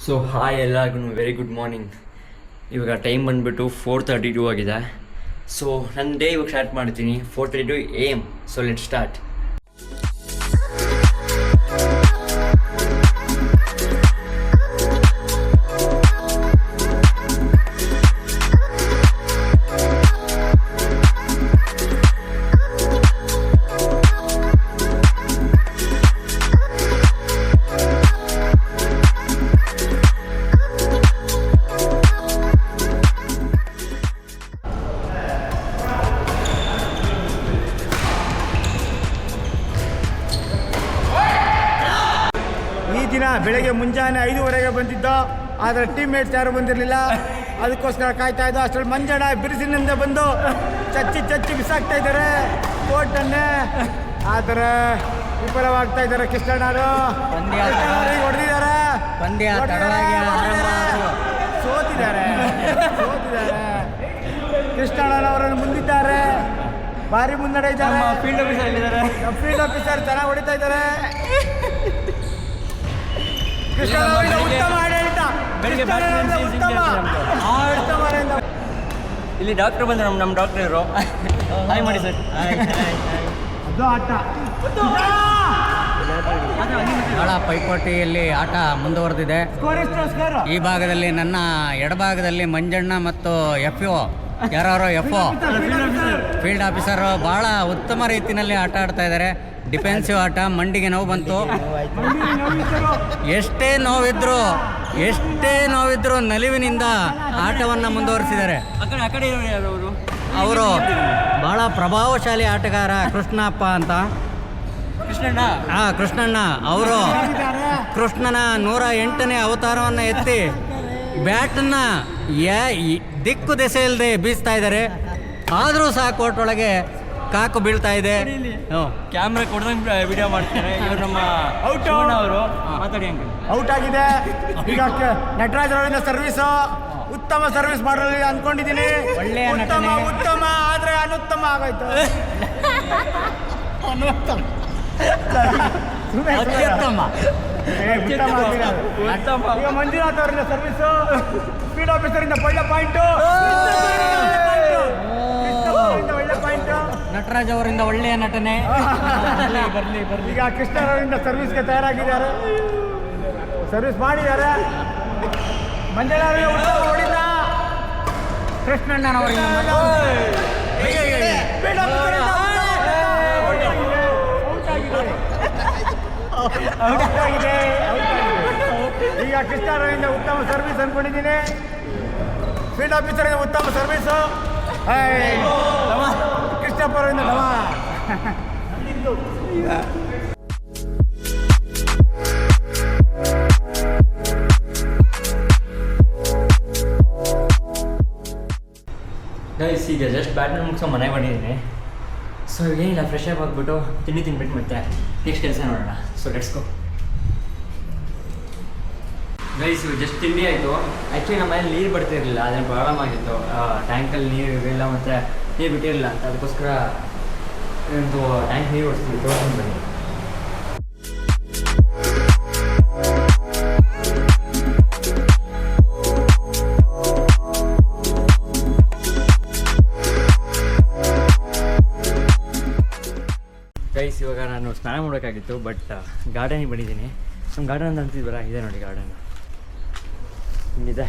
So hi ಎಲ್ಲರಿಗೂ very good morning. ಇವಾಗ time ಬಂದುಬಿಟ್ಟು 4:32 ಆಗಿದೆ. ಸೊ ನನ್ನ ಡೇ ಇವಾಗ ಸ್ಟಾರ್ಟ್ ಮಾಡ್ತೀನಿ 4:32 AM. So let start. ಬೆಳಗ್ಗೆ ಮುಂಜಾನೆ 5:30 ಬಂದಿದ್ದ, ಆದರೆ ಟೀಮ್ ಮೇಟ್ಸ್ ಯಾರು ಬಂದಿರಲಿಲ್ಲ. ಅದಕ್ಕೋಸ್ಕರ ಕಾಯ್ತಾ ಇದ್ದ. ಅಷ್ಟರಲ್ಲಿ ಮಂಜಣ್ಣ ಬಿರುಸಿನಿಂದ ಬಂದು ಚಚ್ಚಿ ಬಿಸಾಕ್ತಾ ಇದ್ದಾರೆ ಕೋರ್ಟನ್ನೇ. ಆದರೆ ವಿಫಲವಾಗ್ತಾ ಇದ್ದಾರೆ ಕೃಷ್ಣಣ್ಣರು. ಹೊಡೆದಿದ್ದಾರೆ, ಸೋತಿದ್ದಾರೆ. ಕೃಷ್ಣಣ್ಣನವರನ್ನು ಮುಂದಿದ್ದಾರೆ, ಭಾರಿ ಮುನ್ನಡೆ ಇದ್ದಾರೆ. ಫೀಲ್ಡ್ ಆಫೀಸರ್ ಚೆನ್ನಾಗಿ ಹೊಡಿತಾ ಇದ್ದಾರೆ. ಇಲ್ಲಿ ಡಾಕ್ಟರ್ ಬಂದರು, ನಮ್ಮ ಡಾಕ್ಟರ್ ಇವರು. ಹಾಯ್ ಮಾಡಿ ಸರ್. ಬಹಳ ಪೈಪೋಟಿಯಲ್ಲಿ ಆಟ ಮುಂದುವರೆದಿದೆ. ಈ ಭಾಗದಲ್ಲಿ ನನ್ನ ಎಡಭಾಗದಲ್ಲಿ ಮಂಜಣ್ಣ ಮತ್ತು FO ಫೀಲ್ಡ್ ಆಫೀಸರ್ ಬಹಳ ಉತ್ತಮ ರೀತಿಯಲ್ಲಿ ಆಟ ಆಡ್ತಾ ಇದ್ದಾರೆ. ಡಿಫೆನ್ಸಿವ್ ಆಟ. ಮಂಡಿಗೆ ನೋವು ಬಂತು. ಎಷ್ಟೇ ನೋವಿದ್ರು ನಲಿವಿನಿಂದ ಆಟವನ್ನು ಮುಂದುವರಿಸಿದ್ದಾರೆ. ಅವರು ಬಹಳ ಪ್ರಭಾವಶಾಲಿ ಆಟಗಾರ ಕೃಷ್ಣಪ್ಪ ಅಂತ. ಕೃಷ್ಣಣ್ಣ ಅವರು ಕೃಷ್ಣನ 108ನೇ ಅವತಾರವನ್ನು ಎತ್ತಿ ಬ್ಯಾಟನ್ನು ದಿಕ್ಕು ದೆಸೆ ಇಲ್ಲದೆ ಬೀಸ್ತಾ ಇದ್ದಾರೆ. ಆದರೂ ಸಹ ಕೋರ್ಟ್ ಒಳಗೆ ಕಾಕು ಬೀಳ್ತಾ ಇದೆ. ಕ್ಯಾಮ್ರಾ ಕೊಡ್ದಂಗೆ ವಿಡಿಯೋ ಮಾಡ್ತಾರೆ ಇವರು. ನಮ್ಮ ಅವರು ಮಾತಾಡಿ. ಔಟ್ ಆಗಿದೆ. ಈಗ ನಟರಾಜ್ ಅವರಿಂದ ಸರ್ವಿಸ್ ಉತ್ತಮ ಸರ್ವಿಸ್ ಮಾಡಲಿ ಅಂದ್ಕೊಂಡಿದ್ದೀನಿ. ಉತ್ತಮ ಆದರೆ ಅನುತ್ತಮ ಆಗೋಯ್ತು. ಈಗ ಮಂಜುನಾಥ್ ಅವರಿಂದ ಸರ್ವಿಸ್, ಸ್ಪೀಡ್ ಆಫೀಸರಿಂದ ಒಳ್ಳೆ ಪಾಯಿಂಟು, ಒಳ್ಳೆ ಪಾಯಿಂಟ್. ನಟರಾಜ್ ಅವರಿಂದ ಒಳ್ಳೆಯ ನಟನೆ. ಬರ್ಲಿ. ಈಗ ಕೃಷ್ಣರವರಿಂದ ಸರ್ವಿಸ್ಗೆ ತಯಾರಾಗಿದ್ದಾರೆ, ಸರ್ವಿಸ್ ಮಾಡಿದ್ದಾರೆ. ಮಂಜಣ್ಣ ಹೊಡಿದ ಕೃಷ್ಣಣ್ಣನವರಿಂದ ಈಗ ಕೃಷ್ಣರವರಿಂದ ಉತ್ತಮ ಸರ್ವಿಸ್ ಅನ್ಕೊಂಡಿದ್ದೀನಿ. ಫೀಲ್ಡ್ ಆಫೀಸರಿಂದ ಉತ್ತಮ ಸರ್ವಿಸು. ಕೃಷ್ಣಪ್ಪರವರಿಂದ ಗೈಸ್ ಈಗ ಜಸ್ಟ್ ಬ್ಯಾಟ್ಮಿಂಟನ್ ಮುಗಿಸೋ ಮನೆಗೆ ಬಂದಿದ್ದೀನಿ. ಸೊ ಏನಿಲ್ಲ, ಫ್ರೆಶ್ ಅಪ್ ಆಗಿಬಿಟ್ಟು ತಿಂಡಿ ತಿನ್ಬಿಟ್ಟು ಮತ್ತೆ ನೆಕ್ಸ್ಟ್ ಕೆಲಸ ನೋಡೋಣ. So let's go. Guys just ತಿಂಡಿ ಆಯಿತು. ಆ್ಯಕ್ಚುಲಿ ನಮ್ಮ ಮನೇಲಿ ನೀರು ಬರ್ತಿರಲಿಲ್ಲ, ಅದೇನು ಪ್ರಾಬ್ಲಮ್ ಆಗಿತ್ತು. ಟ್ಯಾಂಕಲ್ಲಿ ನೀರು ಇರಲಿಲ್ಲ ಮತ್ತು ನೀರು ಬಿಟ್ಟಿರಲಿಲ್ಲ ಅಂತ. ಅದಕ್ಕೋಸ್ಕರ ಒಂದು ಟ್ಯಾಂಕ್ ನೀರು ಓಡಿಸ್ತೀವಿ. ತೋರಿಸ್ಕೊಂಡು ಬನ್ನಿ. ಗೈಸ್ ಇವಾಗ ನಾನು ಸ್ನಾನ ಮಾಡಬೇಕಾಗಿತ್ತು, ಬಟ್ ಗಾರ್ಡನಿಗೆ ಬಂದಿದ್ದೀನಿ. ನಮ್ಮ ಗಾರ್ಡನ್ ಅಂತ ಅಂತಿದ್ವಲ್ಲ, ಇದೆ ನೋಡಿ ಗಾರ್ಡನ್ ಇಲ್ಲಿದೆ.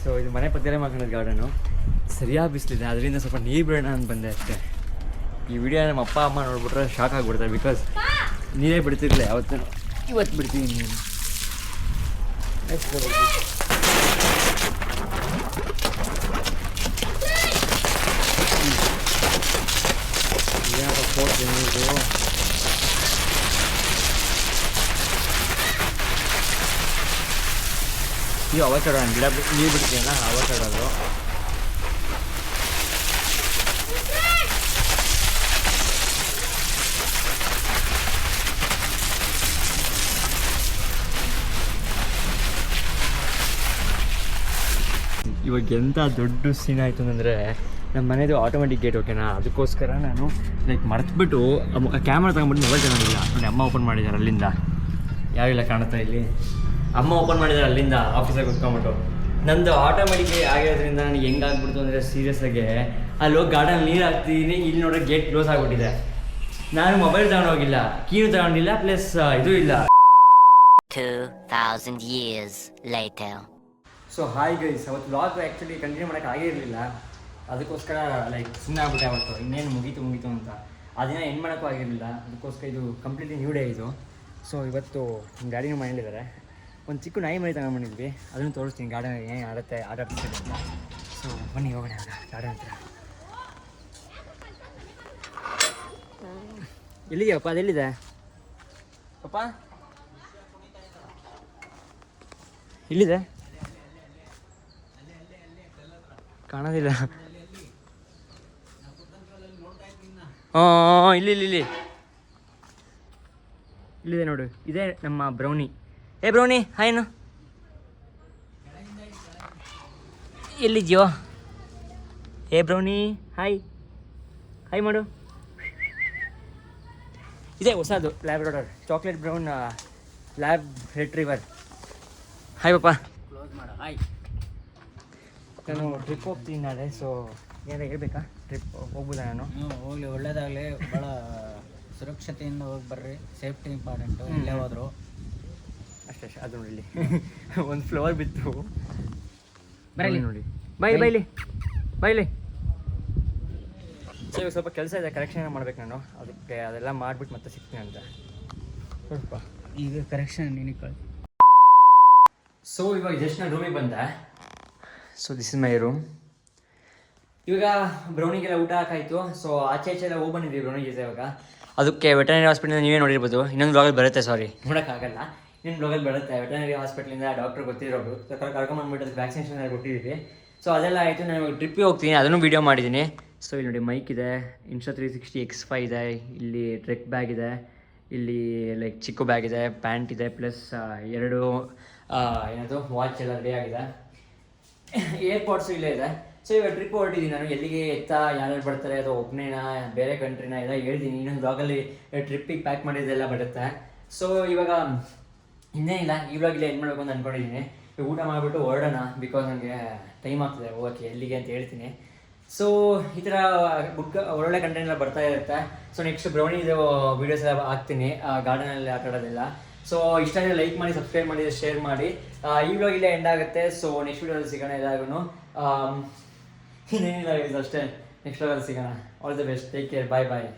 ಸೊ ಇದು ಮನೆ ಪಕ್ಕದಲ್ಲೇ ಮಾಡ್ಕೊಂಡಿದ್ದು ಗಾರ್ಡನು. ಸರಿಯಾಗಿ ಬಿಸಿಲಿದೆ, ಅದರಿಂದ ಸ್ವಲ್ಪ ನೀರು ಬಿಡೋಣ ಅಂತ ಬಂದೆ ಅಷ್ಟೇ. ಈ ವಿಡಿಯೋ ನಮ್ಮ ಅಪ್ಪ ಅಮ್ಮ ನೋಡ್ಬಿಟ್ರೆ ಶಾಕ್ ಆಗಿಬಿಡ್ತಾರೆ. ಬಿಕಾಸ್ ನೀರೇ ಬಿಡ್ತಿರಲಿಲ್ಲ ಯಾವತ್ತೂ. ಇವತ್ತು ಬಿಡ್ತೀನಿ ನೀರು. ನೀವು ಅವಕಾಡೋ ಗಿಡ ನೀರು ಬಿಡ್ತೀಯಲ್ಲ, ಅವಕಾಡೋದು. ಇವಾಗ ಎಂಥ ದೊಡ್ಡ ಸೀನ್ ಆಯಿತು ಅಂದರೆ, ನಮ್ಮ ಮನೆಯದು ಆಟೋಮೆಟಿಕ್ ಗೇಟ್ ಓಕೆನಾ, ಅದಕ್ಕೋಸ್ಕರ ನಾನು ಲೈಕ್ ಮರೆತುಬಿಟ್ಟು ಕ್ಯಾಮ್ರಾ ತಗೊಂಡ್ಬಿಟ್ಟು ಮೊಬೈಲ್ ತಗೊಂಡಿಲ್ಲ. ನೋಡಿ ಅಮ್ಮ ಓಪನ್ ಮಾಡಿದ್ದಾರೆ, ಅಲ್ಲಿಂದ ಯಾವಿಲ್ಲ ಕಾಣುತ್ತಾ ಇಲ್ಲಿ. ಅಮ್ಮ ಓಪನ್ ಮಾಡಿದ್ದಾರೆ ಅಲ್ಲಿಂದ ಆಫೀಸಾಗಿ ಕುತ್ಕೊಂಬಿಟ್ಟು. ನಂದು ಆಟೋಮೆಟಿಕ್ ಆಗಿರೋದ್ರಿಂದ ನನಗೆ ಹೆಂಗಾಗ್ಬಿಡ್ತು ಅಂದರೆ ಸೀರಿಯಸ್ ಆಗಿ ಅಲ್ಲಿ ಹೋಗಿ ಗಾರ್ಡನ್ ನೀರು ಹಾಕ್ತಿದ್ದೀನಿ, ಇಲ್ಲಿ ನೋಡ್ರೆ ಗೇಟ್ ಕ್ಲೋಸ್ ಆಗಿಬಿಟ್ಟಿದೆ. ನಾನು ಮೊಬೈಲ್ ತಗೊಂಡೋಗಿಲ್ಲ, ಕೀನು ತಗೊಂಡಿಲ್ಲ, ಪ್ಲಸ್ ಇದು ಇಲ್ಲ. 2000 years later. So hi guys, ಅವತ್ತು ವ್ಲಾಗ್ ಆ್ಯಕ್ಚುಲಿ ಕಂಟಿನ್ಯೂ ಮಾಡೋಕ್ಕೆ ಆಗಿರಲಿಲ್ಲ, ಅದಕ್ಕೋಸ್ಕರ ಲೈಕ್ ಸುಮ್ಮನೆ ಆಗ್ಬಿಟ್ಟೆ ಅವತ್ತು. ಇನ್ನೇನು ಮುಗೀತು ಅಂತ ಅದನ್ನ ಎಂಡ್ ಮಾಡೋಕ್ಕೂ ಆಗಿರಲಿಲ್ಲ, ಅದಕ್ಕೋಸ್ಕರ ಇದು ಕಂಪ್ಲೀಟ್ಲಿ ನ್ಯೂ ಡೇ ಇದು. ಸೊ ಇವತ್ತು ಗಾಡಿನೂ ಮನೇಲಿದ್ದಾರೆ, ಒಂದು ಚಿಕ್ಕ ನಾಯಿ ಮರಿ ತಗೊಂಡ್ಬಂದಿದ್ವಿ, ಅದನ್ನು ತೋರಿಸ್ತೀನಿ ಗಾರ್ಡನ್ ಏನು ಆಟ ಆಡ್ತಿದೆ ಅಂತ. ಸೊ ಬನ್ನಿ ಹೋಗೋಣ ಗಾರ್ಡನ್ ಹತ್ರ. ಎಲ್ಲಿದೆಯಪ್ಪ? ಅದೆಲ್ಲಿದೆ ಪಪ್ಪ? ಇಲ್ಲಿದೆ, ಕಾಣೋದಿಲ್ಲ. ಹಾಂ ಇಲ್ಲಿ ಇಲ್ಲಿದೆ ನೋಡು, ಇದೇ ನಮ್ಮ ಬ್ರೌನಿ. ಏ ಬ್ರೌನಿ ಹಾಯ್ನು, ಎಲ್ಲಿದ್ಯೋ? ಏ ಬ್ರೌನಿ ಹಾಯ್ ಮಾಡು. ಇದೇ ಹೊಸದು labrador, chocolate brown lab retriever. Hi ಪಾಪ. ಕ್ಲೋಸ್ ಮಾಡು. ಹಾಯ್. ನಾನು ಟ್ರಿಪ್ ಹೋಗ್ತೀನಿ ನಾಳೆ, ಸೊ ಏನಾರ ಹೇಳ್ಬೇಕಾ? ಟ್ರಿಪ್ ಹೋಗ್ಬೋದಾ ನಾನು? ಹೋಗ್ಲಿ, ಒಳ್ಳೇದಾಗಲಿ. ಭಾಳ ಸುರಕ್ಷತೆಯಿಂದ ಹೋಗಿ ಬರ್ರಿ, ಸೇಫ್ಟಿ ಇಂಪಾರ್ಟೆಂಟು. ಇಲ್ಲೇ ಹೋದ್ರು ಅಷ್ಟೇ. ಅದು ನೋಡಿ ಇಲ್ಲಿ ಒಂದು ಫ್ಲವರ್ ಬಿತ್ತು, ಬರಲಿ ನೋಡಿ. ಬೈಲಿ. ಸೊ ಇವಾಗ ಸ್ವಲ್ಪ ಕೆಲಸ ಇದೆ, ಕರೆಕ್ಷನ್ ಮಾಡ್ಬೇಕು ನಾನು, ಅದಕ್ಕೆ ಅದೆಲ್ಲ ಮಾಡಿಬಿಟ್ಟು ಮತ್ತೆ ಸಿಗ್ತೀನಿ ಅಂತ. ಸ್ವಲ್ಪ ಈಗ ಕರೆಕ್ಷನ್ ನಿನಗೆ ಕಳ್ಸಿ. ಸೊ ಇವಾಗ ಜಸ್ಟ್ ನಾನು ರೂಮಿಗೆ ಬಂದೆ. So this is my room. ಇವಾಗ ಬ್ರೌನಿಗೆಲ್ಲ ಊಟ ಹಾಕಾಯಿತು. ಸೊ ಆಚೆ ಎಲ್ಲ ಹೋಗಿ ಬಂದಿದ್ವಿ ಬ್ರೌನಿ ಜೊತೆ. ಇವಾಗ ಅದಕ್ಕೆ ವೆಟರ್ನರಿ ಹಾಸ್ಪಿಟಲ್ ನೀವೇ ನೋಡಿರ್ಬೋದು, ಇನ್ನೊಂದು ಬ್ಲಾಗಲ್ಲಿ ಬರುತ್ತೆ, ಸಾರಿ ನೋಡೋಕ್ಕಾಗಲ್ಲ, ಇನ್ನೊಂದು ಬ್ಲಾಗಲ್ಲಿ ಬರುತ್ತೆ. ವೆಟರ್ನರಿ ಹಾಸ್ಪಿಟ್ಲಿಂದ ಡಾಕ್ಟ್ರ್ ಗೊತ್ತಿರೋರು ಕರ್ಕೊಂಬಂದ್ಬಿಟ್ಟು ಅದಕ್ಕೆ ವ್ಯಾಕ್ಸಿನೇಷನ್ ಎಲ್ಲ ಕೊಟ್ಟಿದ್ದೀವಿ. ಸೊ ಅದೆಲ್ಲ ಆಯಿತು. ನಾನು ಇವಾಗ ಟ್ರಿಪ್ಪಿಗೆ ಹೋಗ್ತೀನಿ, ಅದನ್ನು ವೀಡಿಯೋ ಮಾಡಿದ್ದೀನಿ. ಸೊ ಇಲ್ಲಿ ನೋಡಿ ಮೈಕ್ ಇದೆ, Insta360 X5 ಇದೆ, ಇಲ್ಲಿ ಟ್ರೆಕ್ ಬ್ಯಾಗ್ ಇದೆ, ಇಲ್ಲಿ ಲೈಕ್ ಚಿಕ್ಕ ಬ್ಯಾಗ್ ಇದೆ, ಪ್ಯಾಂಟ್ ಇದೆ, ಪ್ಲಸ್ 2 ಏನದು ವಾಚ್ ಎಲ್ಲ ರೆಡಿ ಆಗಿದೆ. ಏರ್ಪೋರ್ಟ್ಸು ಇಲ್ಲೇ ಇದೆ. ಸೊ ಇವಾಗ ಟ್ರಿಪ್ ಹೊರಟಿದ್ದೀನಿ ನಾನು. ಎಲ್ಲಿಗೆ ಯಾರ್ಯಾರು ಬರ್ತಾರೆ, ಅಥವಾ ಒಬ್ಬನೇನಾ ಬೇರೆ ಕಂಟ್ರಿನ ಎಲ್ಲ ಹೇಳ್ತೀನಿ. ಇನ್ನೊಂದು ಬ್ಲಾಗಲ್ಲಿ ಟ್ರಿಪ್ಪಿಗೆ ಪ್ಯಾಕ್ ಮಾಡಿದ್ದೆಲ್ಲ ಬರುತ್ತೆ. ಸೊ ಇವಾಗ ಇನ್ನೇನಿಲ್ಲ, ಈ ಬ್ಲಾಗ್ ಎಂಡ್ ಮಾಡಬೇಕು ಅಂತ ಅಂದ್ಕೊಂಡಿದ್ದೀನಿ. ಊಟ ಮಾಡಿಬಿಟ್ಟು ಹೊರಡೋಣ, ಬಿಕಾಸ್ ನನಗೆ ಟೈಮ್ ಆಗ್ತದೆ ಹೋಗೋಕ್ಕೆ ಎಲ್ಲಿಗೆ ಅಂತ ಹೇಳ್ತೀನಿ. ಸೊ ಈ ಥರ ಒಳ್ಳೊಳ್ಳೆ ಕಂಟೆಂಟ್ ಎಲ್ಲ ಬರ್ತಾ ಇರುತ್ತೆ. ಸೊ ನೆಕ್ಸ್ಟ್ ಬ್ರೌನಿದು ವೀಡಿಯೋಸ್ ಎಲ್ಲ ಹಾಕ್ತೀನಿ, ಗಾರ್ಡನಲ್ಲಿ ಆಟ ಆಡೋದೆಲ್ಲ. ಸೊ ಇಷ್ಟ ಆದರೆ ಲೈಕ್ ಮಾಡಿ, ಸಬ್ಸ್ಕ್ರೈಬ್ ಮಾಡಿ, ಶೇರ್ ಮಾಡಿ. ಈ ಬ್ಲಾಗ್ ಇಲ್ಲೇ ಎಂಡ್ ಆಗುತ್ತೆ. ಸೊ ನೆಕ್ಸ್ಟ್ ವೀಡಿಯೋದಲ್ಲಿ ಸಿಗೋಣ ಎಲ್ಲರಿಗೂ. ಇನ್ನೇನಿಲ್ಲ ಅಷ್ಟೇ, ನೆಕ್ಸ್ಟ್ ಬ್ಲಾಗಲ್ಲಿ ಸಿಗೋಣ. All the best, take care, bye.